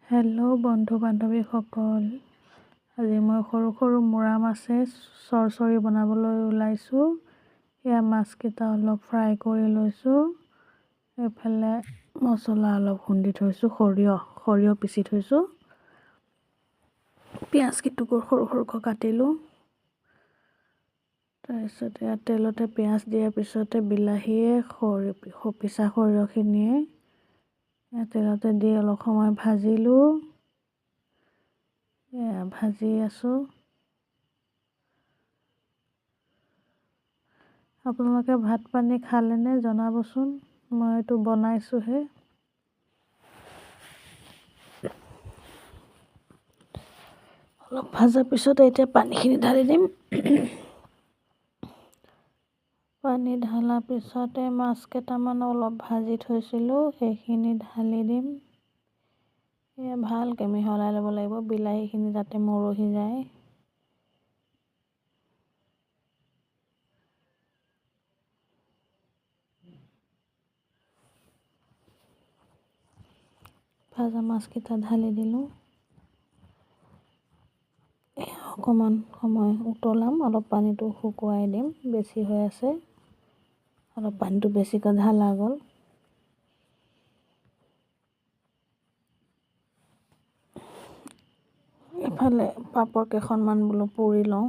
Hello' বন্ধু বান্ধৱীসকল, আজি মই সৰু সৰু মোৰা মাছে চৰচৰি বনাবলৈ ওলাইছোঁ। এয়া মাছকেইটা অলপ ফ্ৰাই কৰি লৈছোঁ। এইফালে মছলা অলপ খুন্দি থৈছোঁ, সৰিয়হ পিচি থৈছোঁ। পিঁয়াজ কেইটুকুৰ সৰু সৰুকৈ কাটিলোঁ। তাৰপিছতে ইয়াত তেলতে পিঁয়াজ দিয়াৰ পিছতে বিলাহীয়ে পিচা সৰিয়হখিনিয়ে তেলতে দি অলপ সময় ভাজিলোঁ। ভাজি আছোঁ। আপোনালোকে ভাত পানী খালেনে জনাবচোন, মইতো বনাইছোঁহে। অলপ ভাজাৰ পিছতে এতিয়া পানীখিনি ঢালি দিম। পানী ঢালাৰ পিছতে মাছ কেইটামান অলপ ভাজি থৈছিলোঁ, সেইখিনি ঢালি দিম। এয়া ভালকৈ মিহলাই ল'ব লাগিব, বিলাহীখিনি যাতে মৰহি যায়। ভাজা মাছকেইটা ঢালি দিলোঁ। অকণমান সময় উতলাম, অলপ পানীটো শুকুৱাই দিম, বেছি হৈ আছে। অলপ পানীটো বেছিকৈ ঢালা গ'ল। এফালে পাপৰ কেইখনমান বোলো পুৰি লওঁ।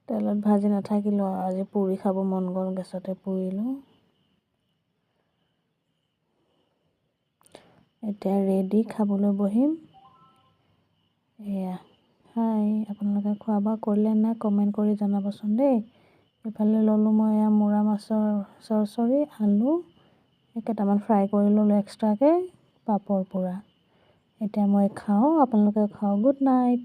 তেলত ভাজি নাথাকিলেও আজি পুৰি খাব মন গ'ল, গেছতে পুৰিলোঁ। এতিয়া ৰেডি, খাবলৈ বহিম। এয়া আপোনালোকে খোৱা বোৱা কৰিলে নাই কমেণ্ট কৰি জনাবচোন দেই। এইফালে ল'লোঁ মই এয়া মোৰা মাছৰ চৰচৰি, আলু কেইটামান ফ্ৰাই কৰি ল'লোঁ এক্সট্ৰাকৈ, পাপৰ পোৰা। এতিয়া মই খাওঁ, আপোনালোকে খাওঁ। Good night.